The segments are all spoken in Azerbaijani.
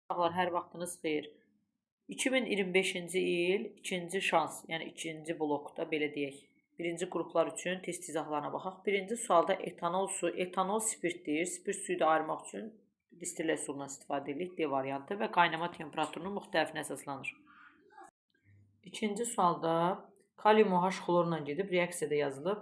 Hər vaxtınız xeyir. 2025-ci il ikinci şans, yəni ikinci blokda belə deyək. Birinci qruplar üçün test izahlarına baxaq. Birinci sualda etanol su, etanol spirtdir. Spirt suyu da ayırmaq üçün distillə üsulundan istifadə edirik, D variantı və qaynama temperaturunun müxtəlifinə əsaslanır. İkinci sualda kalium OH xlorla gedib reaksiyada yazılıb.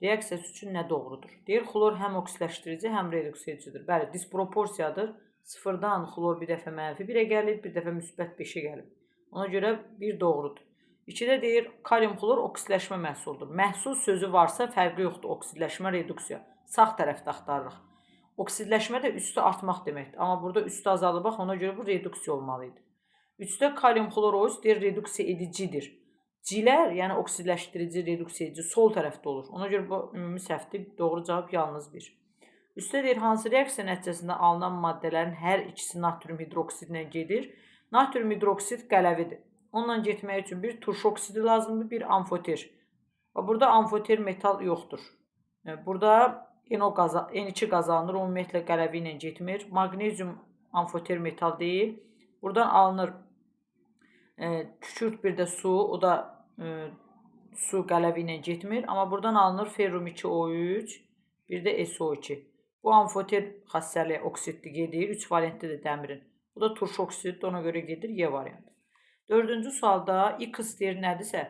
Reaksiyası üçün nə doğrudur? Deyir, xlor həm oksidləşdirici, həm reduks edicidir. Bəli, disproporsiyadır. Sıfırdan xlor bir dəfə mənfi 1-ə gəlir, bir dəfə müsbət 5-ə gəlir. Ona görə 1 doğrudur. 2-də deyir, kalium xlor oksidləşmə məhsuludur. Məhsul sözü varsa fərqi yoxdur. Oksidləşmə, reduksiya. Sağ tərəfdə axtarırıq. Oksidləşmə də üstü artmaq deməkdir. Amma burada üstü azalır, bax, ona görə bu reduksiya olmalı idi. 3-də kalium xloroz deyir, reduksiya edicidir. Cilər, yəni oksidləşdirici, reduksiya edici sol tərəfdə olur. Ona görə bu ümumi səhvdir. Doğru cavab yalnız 1. Üstə deyir, hansı reaksiya nəticəsində alınan maddələrin hər ikisi natrium hidroksidlə gedir? Natrium hidroksid qələvidir. Onunla getmək üçün bir turş oksidi lazımdır, bir amfoter. Burada amfoter metal yoxdur. Burada N2 qaz alınır, o ümumiyyətlə qələvi ilə getmir. Magnezium amfoter metal deyil. Buradan alınır kükürt, bir də su, o da su qələvi ilə getmir. Amma buradan alınır ferrum 2O3, bir də SO2. Bu amfoter xassəli oksiddir, gedir. 3 valentlidir dəmirin. Bu da turş oksiddir, ona görə gedir Y variantı. 4-cü sualda X deyir nədirsə,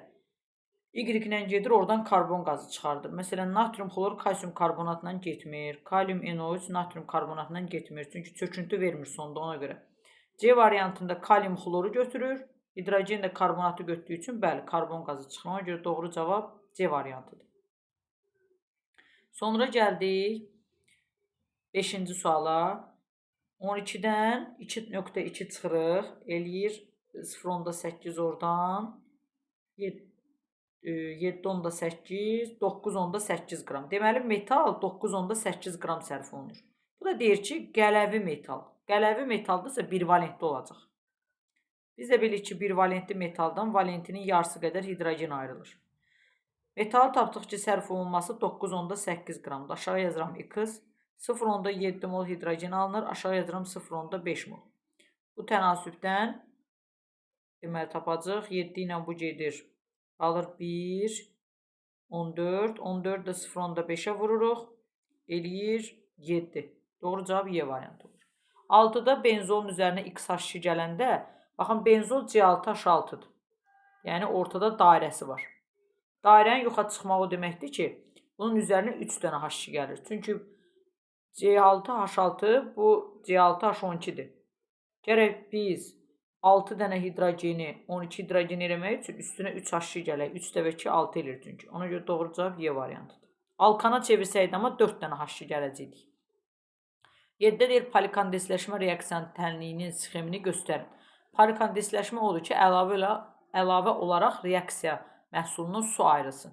Y ilə gedir, oradan karbon qazı çıxardır. Məsələn, natrium xlor kalsium karbonatla getmir. Kalium NO3 natrium karbonatla getmir. Çünki çöküntü vermir sonda, ona görə. C variantında kalium xloru götürür. Hidrogen də karbonatı götürdüyü üçün, bəli, karbon qazı çıxır. Ona görə doğru cavab C variantıdır. Sonra gəldik 5-ci suala. 12-dən 2.2 çıxırıq. Eləyir 0.8 oradan. 7.8, 9.8 qram. Deməli, metal 9.8 qram sərf olunur. Bu da deyir ki, qələvi metal. Qələvi metaldırsa 1 valentli olacaq. Biz də bilirik ki, 1 valentli metaldan valentinin yarısı qədər hidrogen ayrılır. Metalı tapdıq ki, sərf olunması 9.8 qramdır. Aşağı yazıram X. 0.7 mol hidrogen alınır. Aşağı yazıram 0.5 mol. Bu tənasübdən deməli tapacaq. 7 ilə bu gedir. Alır 1, 14. 14 də 0.5-ə vururuq. Eləyir 7. Doğru cavab Y variantı olur. 6-da benzolun üzərinə XH2 gələndə, baxın, benzol C6H6-dır. Yəni, ortada dairəsi var. Dairənin yoxa çıxmağı o deməkdir ki, bunun üzərinə 3 dənə H2 gəlir. Çünki C6H6 bu C6H12-dir. Gərək biz 6 dənə hidrogeni 12 hidrogen eləmək üçün üstünə 3 H2 gələk. 3 dəfə 2 6 eləyir çünki. Ona görə doğru cavab Y variantıdır. Alkana çevirsəydi amma 4 dənə H2 gələcəkdik. 7-də deyir, polikondensləşmə reaksiyanın tənliyinin sxemini göstərin. Polikondensləşmə odur ki, əlavə olaraq reaksiya məhsulunun su ayrılsın.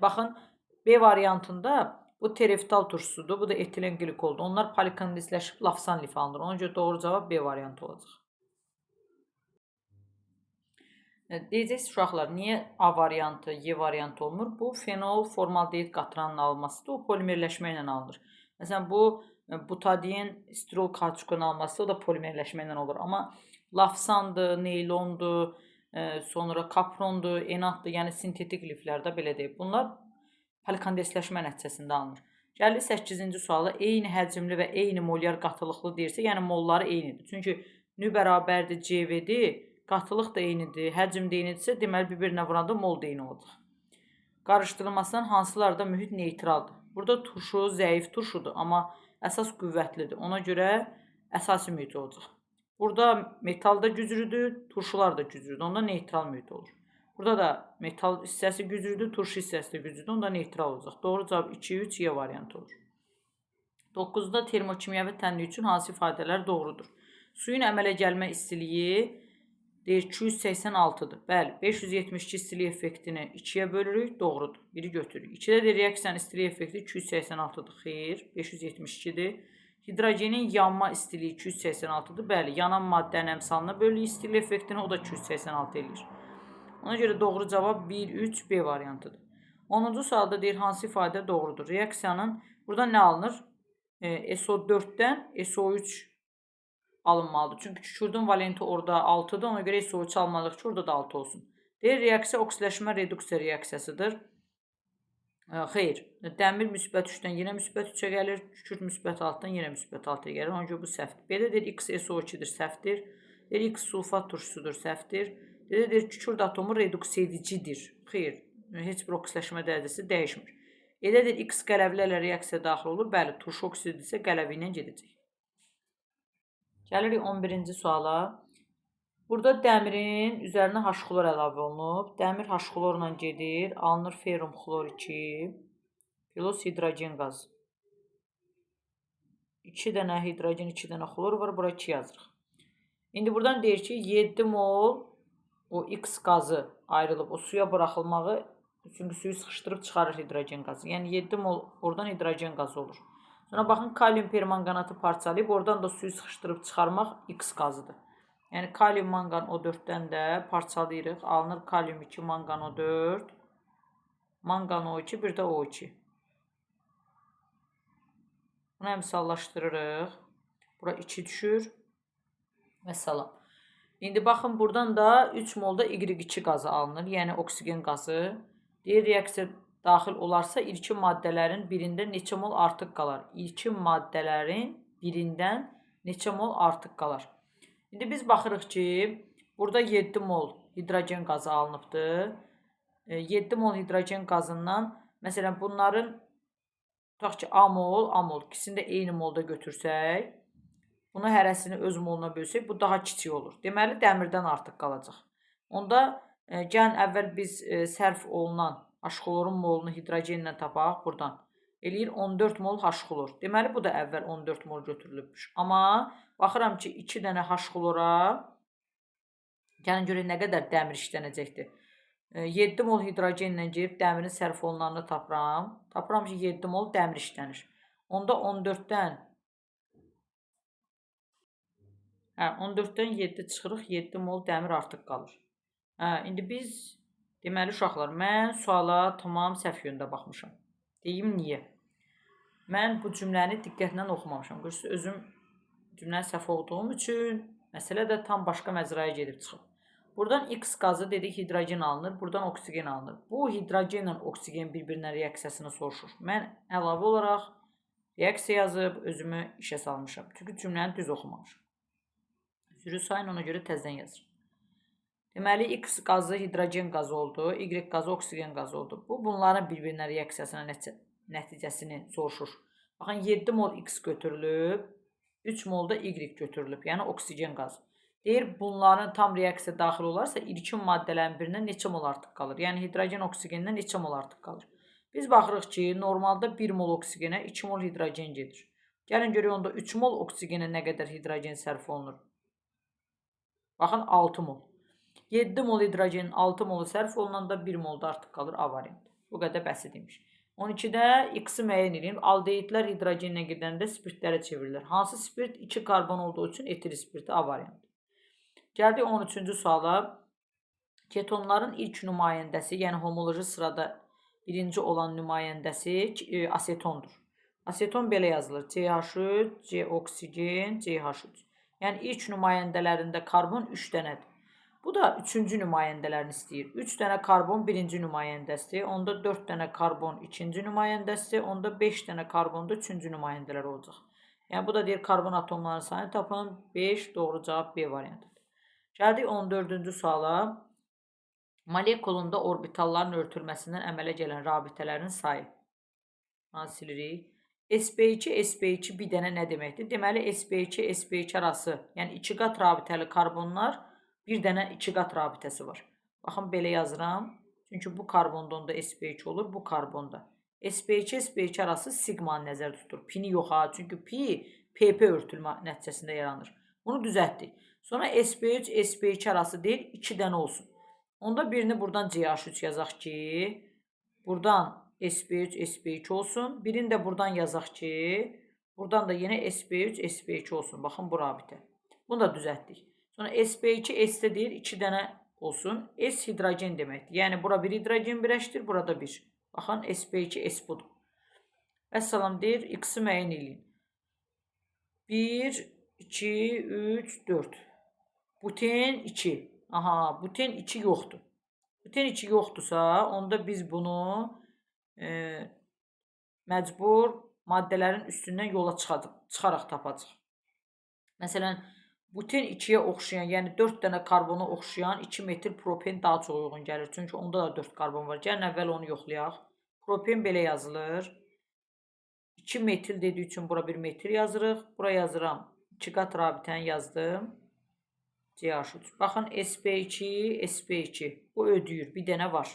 Baxın, B variantında bu tereftal turşusudur, bu da etilen glikoldur. Onlar polikondensləşib lafsan lif alınır. Ona görə doğru cavab B variantı olacaq. Deyəcəksiniz uşaqlar, niyə A variantı, Y variantı olmur? Bu fenol formaldehid qatıranın alınmasıdır. O polimerləşmə ilə alınır. Məsələn, bu butadien stirol kauçukun alınması, o da polimerləşmə ilə olur. Amma lafsandır, neylondur, sonra kaprondur, enatdır, yəni sintetik liflərdə belə deyib. Bunlar polikondensləşmə nəticəsində alınır. Gəlir 8-ci suala, eyni həcmli və eyni molyar qatılıqlı deyirsə, yəni molları eynidir. Çünki nü bərabərdir CV'dir, qatılıq da eynidir, həcm də eynidirsə, deməli bir-birinə vuranda mol da eyni olacaq. Qarışdırılmasından hansılar da mühit neytraldır? Burada turşu zəif turşudur, amma əsas qüvvətlidir. Ona görə əsasi mühit olacaq. Burada metal da güclüdür, turşular da güclüdür. Onda neytral mühit olur. Burada da metal hissəsi güclüdür, turşu hissəsi də güclüdür. Onda neytral olacaq. Doğru cavab 2-3 Y variantı olur. 9-da termokimyəvi tənlik üçün hansı ifadələr doğrudur? Suyun əmələ gəlmə istiliyi deyir 286-dır. Bəli, 572 istilik effektini 2-yə bölürük, doğrudur. Biri götürürük. 2-də də reaksiyanın istilik effekti 286-dır. Xeyr, 572-dir. Hidrogenin yanma istiliyi 286-dır. Bəli, yanan maddənin əmsalına bölürük istilik effektini, o da 286 eləyir. Ona görə doğru cavab 1-3 B variantıdır. 10-cu sualda deyir, hansı ifadə doğrudur? Reaksiyanın, burada nə alınır? SO4-dən SO3 alınmalıdır. Çünki kükürdün valenti orada 6-dır. Ona görə SO3 almalıyıq ki, orada da 6 olsun. Deyir, reaksiya oksidaşma reduksiya reaksiyasıdır. Xeyr. Dəmir müsbət 3-dən yenə müsbət 3-ə gəlir. Kükürt müsbət 6-dan yenə müsbət 6-ya gəlir. Ona görə bu səhvdir. Belə deyir, XSO2-dir, səhvdir. Deyir, X sulfat turşusudur, səhvdir. Deyir, kükürt atomu reduksiya edicidir. Xeyr. Heç bir oksidaşma dərəcəsi dəyişmir. Elədir, X qələvlərlə reaksiya daxil olur. Bəli, turşu oksididirsə qələvi ilə gedəcək. Gəlirik 11-ci suala. Burada dəmirin üzərinə H-xlor əlavə olunub. Dəmir H-xlorla gedir. Alınır ferrum xlor 2. Plus hidrogen qaz. 2 dənə hidrogen, 2 dənə xlor var. Bura 2 yazırıq. İndi buradan deyir ki, 7 mol o X qazı ayrılıb. O suya buraxılmağı, çünki suyu sıxışdırıb çıxarır hidrogen qazı. Yəni 7 mol oradan hidrogen qazı olur. Sonra baxın, kalium permanganatı parçalayıb, oradan da suyu sıxışdırıb çıxarmaq X qazıdır. Yəni kalium mangan O4-dən də parçalayırıq. Alınır kalium 2, mangan O4, mangan O2, bir də O2. Bunu əmsallaşdırırıq. Bura 2 düşür. Və salam. İndi baxın, buradan da 3 molda Y2 qazı alınır. Yəni oksigen qazı. Deyir, reaksiya daxil olarsa ilkin maddələrin birindən neçə mol artıq qalar? İlkin maddələrin birindən neçə mol artıq qalar? İndi biz baxırıq ki, burada 7 mol hidrogen qazı alınıbdır. 7 mol hidrogen qazından, məsələn, bunların tutaq ki, A mol, A mol, ikisini də eyni molda götürsək, bunu hərəsini öz moluna bölsək, bu daha kiçik olur. Deməli, dəmirdən artıq qalacaq. Onda gəlin əvvəl biz sərf olunan H-xlorun molunu hidrogenlə tapaq buradan. Eləyir 14 mol H-xlor. Deməli, bu da əvvəl 14 mol götürülübmüş. Amma baxıram ki, 2 dənə H-xlora, gəlin görək nə qədər dəmir işlənəcəkdir. 7 mol hidrogenlə girib dəmirin sərf olunanını tapıram. Tapıram ki, 7 mol dəmir işlənir. Onda 14-dən 7 çıxırıq, 7 mol dəmir artıq qalır. İndi biz, deməli uşaqlar, mən suala tamam səhv yöndə baxmışam. Deyim niyə? Mən bu cümləni diqqətlə oxumamışam. Görürsünüz, özüm cümləni səhv olduğum üçün məsələ də tam başqa məzraya gedib çıxıb. Buradan X qazı dedik, hidrogen alınır, buradan oksigen alınır. Bu hidrogenlə oksigen bir-birinə reaksiyasını soruşur. Mən əlavə olaraq reaksiya yazıb özümü işə salmışam. Çünki cümləni düz oxumamışam. Sürü sayın, ona görə təzdən yazırım. Deməli, X qazı hidrogen qazı oldu, Y qazı oksigen qazı oldu. Bu, bunların bir-birinə reaksiyasının nəticəsini soruşur. Baxın, 7 mol X götürülüb, 3 mol da Y götürülüb, yəni oksigen qazı. Deyir, bunların tam reaksiya daxil olarsa, ilkin maddələrin birindən neçə mol artıq qalır? Yəni, hidrogen oksigendən neçə mol artıq qalır? Biz baxırıq ki, normalda 1 mol oksigenə 2 mol hidrogen gedir. Gəlin görək, onda 3 mol oksigenə nə qədər hidrogen sərf olunur? Baxın, 6 mol. 7 mol hidrogenin 6 molu sərf olunanda 1 molda artıq qalır A variantı. Bu qədər bəsit imiş. 12-də X-i müəyyən edin. Aldehidlər hidrogenlə gedəndə spirtlərə çevrilir. Hansı spirt? 2 karbon olduğu üçün etil spirti A variantı. Gəldik 13-cü suala. Ketonların ilk nümayəndəsi, yəni homoloji sırada birinci olan nümayəndəsi asetondur. Aseton belə yazılır. CH3, C oksigen, CH3. Yəni ilk nümayəndələrində karbon 3 dənədir. Bu da 3-cü nümayəndələrini istəyir. 3 dənə karbon birinci nümayəndəsi, onda 4 dənə karbon ikinci nümayəndəsi, onda 5 dənə karbon da 3-cü nümayəndələr olacaq. Yəni bu da deyir karbon atomlarının sayını tapın. 5 doğru cavab B variantıdır. Gəldik 14-cü suala. Molekulunda orbitalların örtülməsindən əmələ gələn rabitələrin sayı. Silirik. sp2, sp2 bir dənə nə deməkdir? Deməli, sp2, sp2 arası, yəni 2 qat rabitəli karbonlar, bir dənə 2 qat rabitəsi var. Baxın, belə yazıram. Çünki bu karbonda onda sp2 olur, bu karbonda. sp2, sp2 arası sigmanı nəzərdə tutur. Pi-ni yox ha, çünki pi, pp örtülmə nəticəsində yaranır. Bunu düzəltdik. Sonra sp3, sp2 arası deyil, 2 dənə olsun. Onda birini buradan CH3 yazaq ki, buradan sp3, sp2 olsun. Birini də buradan yazaq ki, buradan da yenə sp3, sp2 olsun. Baxın, bu rabitə. Bunu da düzəltdik. Sonra sp2, s-də deyir, 2 dənə olsun. S hidrogen deməkdir. Yəni, bura bir hidrogen birləşdir, burada bir. Baxın, sp2, s budur. Əssalam deyir, X-i müəyyən edin. 1, 2, 3, 4. Buten 2. Aha, buten 2 yoxdur. Buten 2 yoxdursa, onda biz bunu e, məcbur maddələrin üstündən yola çıxaraq tapacaq. Məsələn, buten 2-yə oxşayan, yəni 4 dənə karbona oxşayan 2 metil propen daha çox uyğun gəlir. Çünki onda da 4 karbon var. Gəlin əvvəl onu yoxlayaq. Propen belə yazılır. 2 metil dediyi üçün bura 1 metil yazırıq. Bura yazıram. 2 qat rabitəni yazdım. CH3. Baxın, sp2, sp2. Bu ödəyir. Bir dənə var.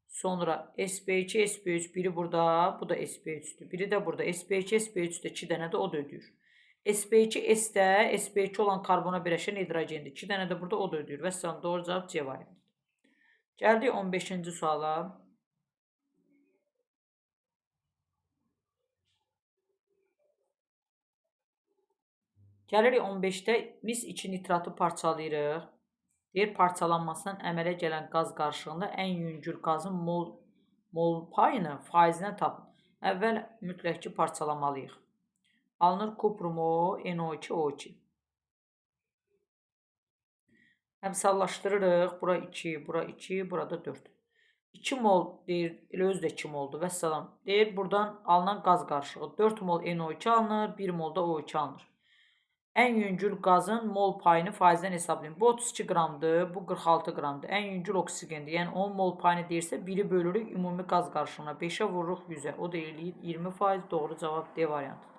Sonra sp2, sp3. Biri burada. Bu da sp3'dür. Biri də burada. sp2, sp3'də 2 dənə də o da ödəyir. sp2, S-də sp2 olan karbona birləşən hidrogendir. 2 dənə də burada o da ödəyir. Və sonra doğru cavab C variantıdır. Gəldik 15-ci suala. Gəlirik 15-də biz 2 nitratı parçalayırıq. Deyir, parçalanmasından əmələ gələn qaz qarışığında ən yüngül qazın mol payını faizinə tapın. Əvvəl mütləq ki, parçalamalıyıq. Alınır kuprumu NO2, O2. Əmsallaşdırırıq. Bura 2, bura 2, burada 4. 2 mol deyir, elə özü də 2 moldur. Vəssalam. Deyir, buradan alınan qaz qarışığı. 4 mol NO2 alınır, 1 mol da O2 alınır. Ən yüngül qazın mol payını faizdən hesablayın. Bu 32 qramdır, bu 46 qramdır. Ən yüngül oksigendir. Yəni 10 mol payını deyirsə, 1-i bölürük ümumi qaz qarışığına. 5-ə vururuq 100-ə. O da eləyir 20%. Doğru cavab D variantıdır.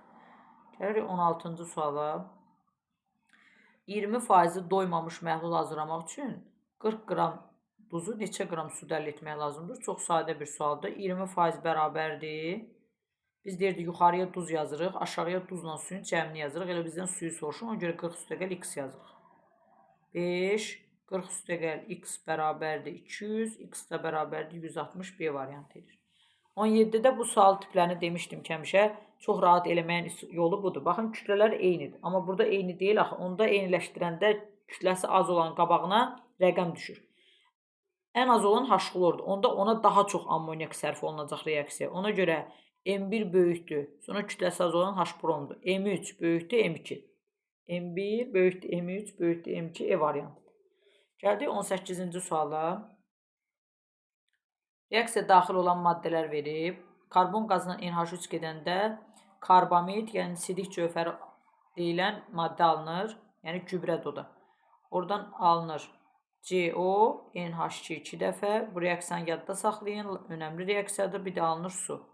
Gəlirik 16-cı suala. 20% doymamış məhlul hazırlamaq üçün 40 qram duzu neçə qram suda əldə etmək lazımdır? Çox sadə bir sualdır. 20% bərabərdir. Biz deyirdik, yuxarıya duz yazırıq, aşağıya duzla suyun cəmini yazırıq. Elə bizdən suyu soruşun, ona görə 40 üstəgəl x yazırıq. 5, 40 üstəgəl x bərabərdir 200, x da bərabərdir 160, B variantı edir. 17-də bu sual tiplərini demişdim ki, həmişə çox rahat eləməyin yolu budur. Baxın, kütlələr eynidir. Amma burada eyni deyil, axı. Onda eyniləşdirəndə kütləsi az olan qabağına rəqəm düşür. Ən az olan H-xlordur. Onda ona daha çox ammonyak sərf olunacaq reaksiya. Ona görə M1 böyükdür. Sonra kütləsi az olan H-bromdur. M3 böyükdür M2. M1 böyükdür M3 böyükdür M2 E variantıdır. Gəldik 18-ci suala. Reaksiya daxil olan maddələr verib. Karbon qazından NH3 gedəndə karbamid, yəni sidik cövhər deyilən maddə alınır. Yəni gübrədir o da. Oradan alınır CO, NH2 2 dəfə. Bu reaksiyanı yadda saxlayın. Önəmli reaksiyadır. Bir də alınır su.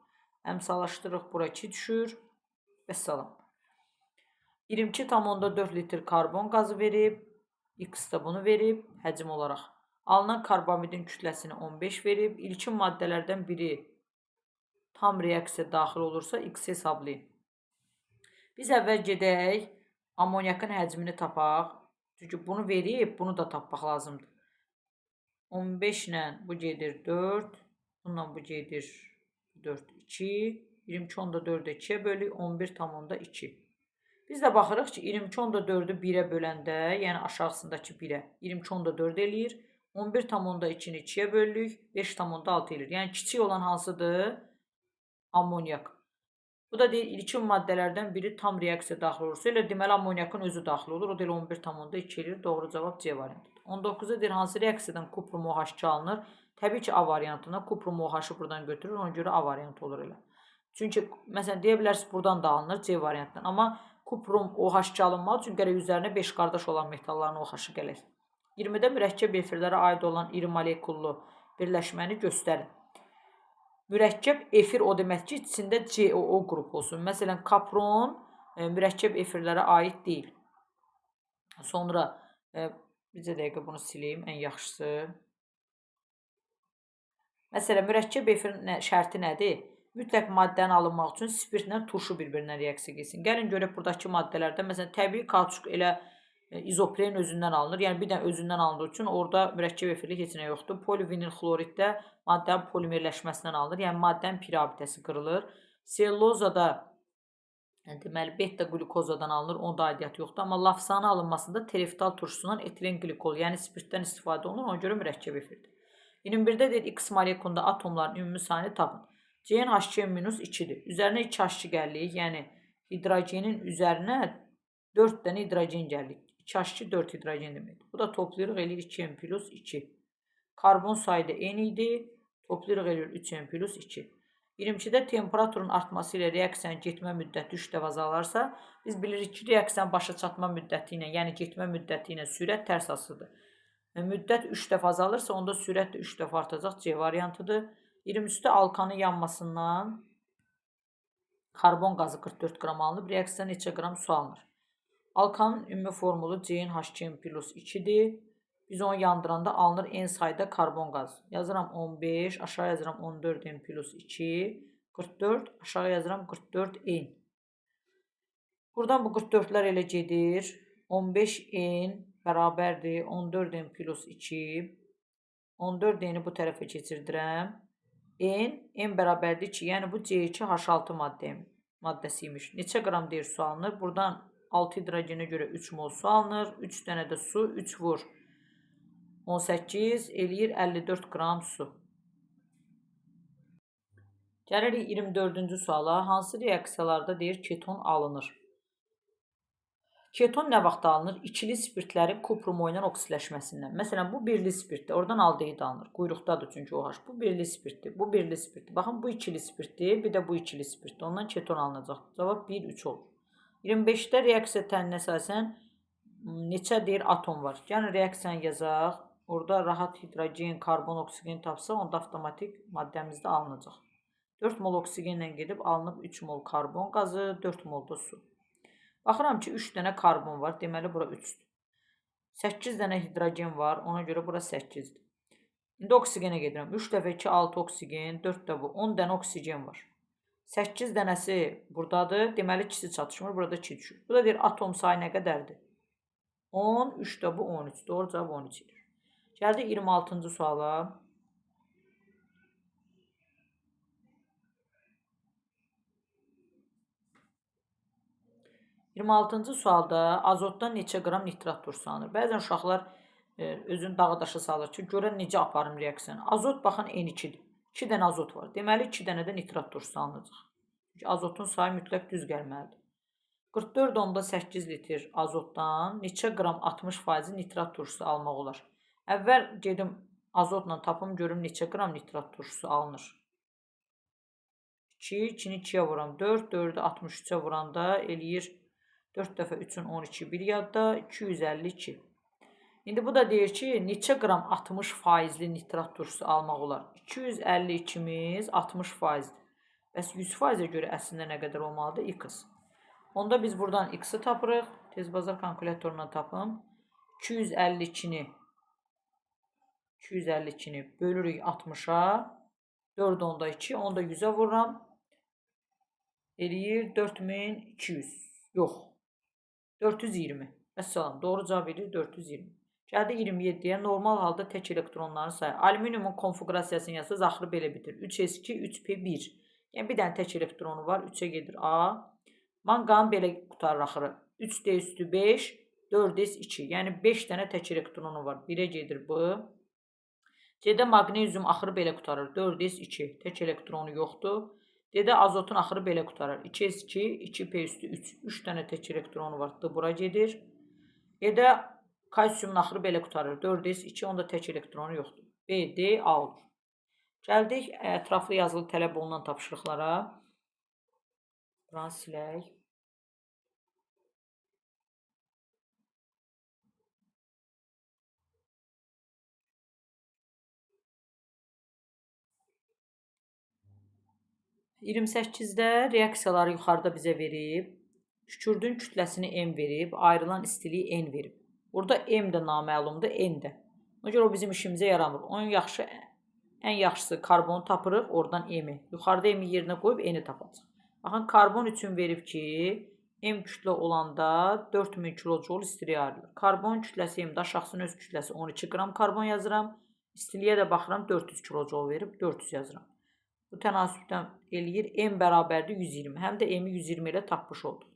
Əmsallaşdırırıq, bura 2 düşür. Vəssalam. 22,4 litr karbon qazı verib. X da bunu verib həcm olaraq. Alınan karbamidin kütləsini 15 verib. İlkin maddələrdən biri tam reaksiya daxil olursa X hesablayın. Biz əvvəl gedək, ammonyakın həcmini tapaq. Çünki bunu verib, bunu da tapmaq lazımdır. 15 ilə bu gedir 4. Bununla bu gedir 4, 2. 22,4-ü 2-yə bölük, 11,2. Biz də baxırıq ki, 22,4-ü 1-ə böləndə, yəni aşağısındakı 1-ə 22,4 eləyir. 11,2-ni 2-yə bölürük, 5,6 eləyir. Yəni kiçik olan hansıdır? Ammonyak. Bu da deyir, ilkin maddələrdən biri tam reaksiya daxil olursa, elə deməli ammonyakın özü daxil olur. O da elə 11,2 eləyir. Doğru cavab C variantıdır. 19-da deyir, hansı reaksiyadan kuprum OH2 alınır? Təbii ki, A variantına kuprum OH-ı buradan götürür. Ona görə A variantı olur elə. Çünki, məsələn, deyə bilərsiniz, buradan da alınır C variantından. Amma kuprum OH2 alınmalı, çünki gərək üzərinə 5 qardaş olan metalların OH-ı gəlir. 20-də mürəkkəb efirlərə aid olan iri molekullu birləşməni göstərin. Mürəkkəb efir o demək ki, içində COO qrup olsun. Məsələn, kapron mürəkkəb efirlərə aid deyil. Sonra, bircə dəqiqə bunu sileyim, ən yaxşısı. Məsələn, mürəkkəb efirin şərti nədir? Mütləq maddəni alınmaq üçün spirtlə turşu bir-birinə reaksiya geçsin. Gəlin görək buradakı maddələrdə, məsələn, təbii kauçuk elə izopren özündən alınır. Yəni, bir dənə özündən alındığı üçün orada mürəkkəb efirli heç nə yoxdur. Polivinil xloriddə maddənin polimerləşməsindən alınır. Yəni, maddənin pirabitəsi qırılır. Sellozada, deməli, beta-glukozadan alınır. Onun da aidiyyatı yoxdur. Amma lafsanın alınmasında tereftal turşusundan etilen glikol, yəni spirtdən istifadə olunur. Ona görə mürəkkəb efirdir. 21-də deyir, X molekulunda atomların ümumi sayını tapın. CnH2-2-dir. Üzərinə 2H2 gəlirik. Yəni, hidrogenin üzərinə 4 dənə hidrogen gəlir. 2H2 4 hidrogen deməkdir. Bu da toplayırıq eləyir 2N plus 2. Karbon sayı da n idi. Toplayırıq eləyir 3N plus 2. 22-də temperaturun artması ilə reaksiyanın getmə müddəti 3 dəfə azalarsa, biz bilirik ki, reaksiyanın başa çatma müddəti ilə, yəni getmə müddəti ilə sürət tərs asıdır. Müddət 3 dəfə azalırsa, onda sürət də 3 dəfə artacaq. C variantıdır. 23-də alkanın yanmasından karbon qazı 44 qram alınıb. Reaksiyada neçə qram su alınır? Alkanın ümumi formulu CnH2n plus 2-dir. Biz onu yandıranda alınır n sayda karbon qazı. Yazıram 15, aşağı yazıram 14n plus 2, 44, aşağı yazıram 44n. Buradan bu 44'lər elə gedir. 15n bərabərdir 14n plus 2. 14n-i bu tərəfə keçirdirəm. N bərabərdir 2. Yəni bu C2H6 maddəsiymiş. Neçə qram deyir su alınır? Buradan 6 hidrogenə görə 3 mol su alınır. 3 dənə də su, 3 vur. 18 eləyir 54 qram su. Gəlirik 24-cü suala. Hansı reaksiyalarda deyir keton alınır? Keton nə vaxt alınır? İkili spirtlərin kuprumo ilə oksidləşməsindən. Məsələn, bu birli spirtdir. Oradan aldehid alınır. Quyruqdadır çünki OH. Bu birli spirtdir. Bu birli spirtdir. Baxın, bu ikili spirtdir. Bir də bu ikili spirtdir. Ondan keton alınacaq. Cavab 1-3 olur. 25-də reaksiya təninə əsasən neçə deyir atom var? Gəlin reaksiyanı yazaq. Orada rahat hidrogen, karbon, oksigen tapsa, onda avtomatik maddəmizdə alınacaq. 4 mol oksigenlə gedib alınıb 3 mol karbon qazı, 4 mol da su. Baxıram ki, 3 dənə karbon var. Deməli, bura 3-dür. 8 dənə hidrogen var. Ona görə bura 8-dir. İndi oksigenə gedirəm. 3 dəfə 2, 6 oksigen, 4 də bu. 10 dənə oksigen var. 8 dənəsi buradadır. Deməli, ikisi çatışmır. Burada 2 düşür. Bu da deyir, atom sayı nə qədərdir? 10, 3 də bu 13. Doğru cavab 13 edir. Gəldik 26-cı suala. 26-cı sualda azotdan neçə qram nitrat turşusu alınır? Bəzən uşaqlar özünü dağa daşa salır ki, görən necə aparım reaksiyanı. Azot baxın N2-dir. 2 dənə azot var. Deməli 2 dənə də nitrat turşusu alınacaq. Çünki azotun sayı mütləq düz gəlməlidir. 44,8 litr azotdan neçə qram 60% nitrat turşusu almaq olar? Əvvəl gedim azotla tapım görüm neçə qram nitrat turşusu alınır. 2, 2-ni 2-yə vuram. 4, 4-ü 63-ə vuranda eləyir 4 dəfə 3-ün 12, bir yadda 252. İndi bu da deyir ki, neçə qram 60%li nitrat turşusu almaq olar? 252-miz 60%dir. Bəs 100%-ə görə əslində nə qədər olmalıdır? X. Onda biz buradan X-i tapırıq. Tezbazar kalkulyatorundan tapım. 252-ni bölürük 60-a. 4 onda 2, onda 100-ə vururam. Eləyir 4200. Yox. 420. Əssalam. Doğru cavab verir 420. Gəldi 27-yə. Normal halda tək elektronların sayı. Alüminiumun konfigurasiyasını yazsaz axırı belə bitir. 3s2, 3p1. Yəni bir dənə tək elektronu var. 3-ə gedir A. Manqanın belə qutarır axırı. 3d üstü 5, 4s2. Yəni 5 dənə tək elektronu var. 1-ə gedir B. C-də maqnezium axırı belə qutarır. 4s2. Tək elektronu yoxdur. D-də azotun axırı belə qutarır. 2s2, 2p üstü 3. 3 dənə tək elektronu var. D bura gedir. E-də kalsiumun axırı belə qutarır. 4s2, onda tək elektronu yoxdur. B, D, A olur. Gəldik ətraflı yazılı tələb olunan tapşırıqlara. Buranı silək. Iyirmi səkkizdə reaksiyaları yuxarıda bizə verib. Kükürdün kütləsini M verib, ayrılan istiliyi N verib. Burada M də naməlumdur, N də. Ona görə o bizim işimizə yaramır. Onun ən yaxşısı karbonu tapırıq, oradan M-i. Yuxarıda M-i yerinə qoyub N-i tapacaq. Baxın, karbon üçün verib ki, M kütlə olanda 4000 kilojoul istiliyə ayrılır. Karbon kütləsi M-də, aşağısının öz kütləsi 12 qram karbon yazıram. İstiliyə də baxıram, 400 kilojoul verib, 400 yazıram. Bu tənasübdən eləyir, M bərabərdir 120. Həm də M-i 120 ilə tapmış olduq.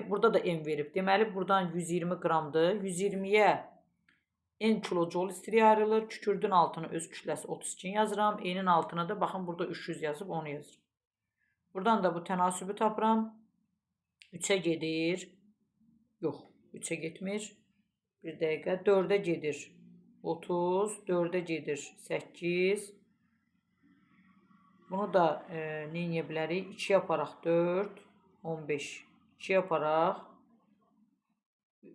Burada da M verib. Deməli, buradan 120 qramdır. 120-yə N kilojoul istiliyə ayrılır. Kükürdün altına öz kütləsi 32 yazıram. N-in altına da baxın, burada 300 yazıb onu yazıram. Buradan da bu tənasübü tapıram. 3-ə gedir. Yox, 3-ə getmir. 1 dəqiqə. 4-ə gedir. 30, 4-ə gedir. 8. Bunu da neyə bilərik? 2 yaparaq 4, 15. 2 yaparaq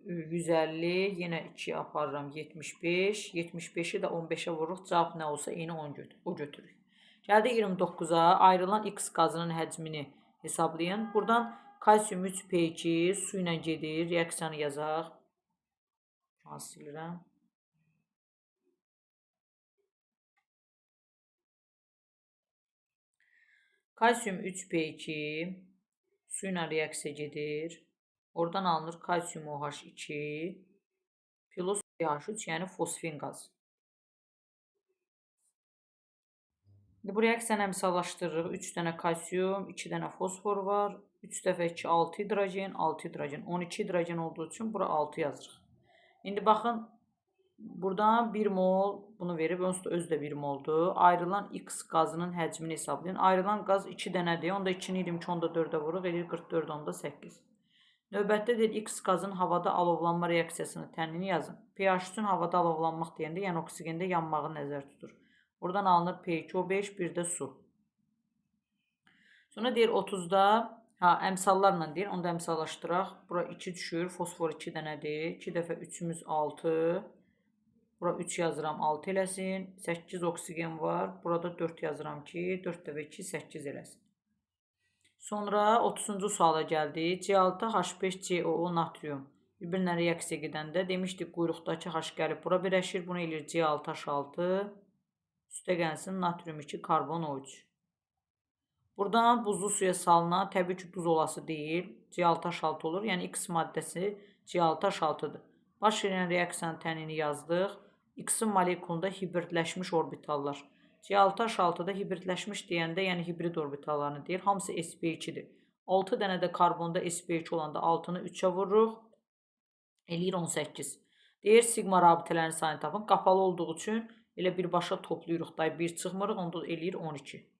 150, yenə 2 aparıram 75. 75-i də 15-ə vururuq. Cavab nə olsa eyni o götürürük. Gəldik 29-a. Ayrılan X qazının həcmini hesablayın. Buradan kalsium 3P2 su ilə gedir. Reaksiyanı yazaq. Silirəm. Kalsium 3P2 su ilə reaksiya gedir. Oradan alınır kalsium OH2 plus pH3, yəni fosfin qazı. Bu reaksiyanı əmsallaşdırırıq. 3 dənə kalsium, 2 dənə fosfor var. 3 dəfə 2, 6 hidrogen, 6 hidrogen. 12 hidrogen olduğu üçün bura 6 yazırıq. İndi baxın, buradan 1 mol bunu verib, özü də 1 moldur. Ayrılan X qazının həcmini hesablayın. Ayrılan qaz 2 dənədir. Onda 2-ni 22, onda 4-ə vuruq. Edir 44, onda 8. Növbətdə deyir, X qazının havada alovlanma reaksiyasını tənini yazın. pH3-ün havada alovlanmaq deyəndə, yəni oksigende yanmağı nəzər tutur. Buradan alınır P2O5, bir də su. Sonra deyir 30-da, əmsallarla deyir, onu da əmsallaşdıraq. Bura 2 düşür, fosfor 2 dənədir. 2 dəfə 3-ümüz 6. Bura 3 yazıram, 6 eləsin. 8 oksigen var. Burada 4 yazıram ki, 4 dəfə 2, 8 eləsin. Sonra 30-cu suala gəldik. C6H5COO natrium bir-birinə reaksiya gedəndə demişdik, quyruqdakı H gəlib bura birləşir. Bunu eləyir C6H6. Üstə gəlsin natrium 2 karbon O3. Buradan buzlu suya salınan təbii ki, duz olası deyil. C6H6 olur. Yəni X maddəsi C6H6-dır. Baş verən reaksiyanın tənini yazdıq. X-in molekulunda hibridləşmiş orbitallar. C6H6-da hibridləşmiş deyəndə, yəni hibrid orbitallarını deyir. Hamısı sp2-dir. 6 dənə də karbonda sp2 olanda 6-nı 3-ə vururuq. Eləyir 18. Deyir, sigma rabitələrin sayını tapın. Qapalı olduğu üçün elə birbaşa toplayırıq. 1 çıxmırıq, onda eləyir 12.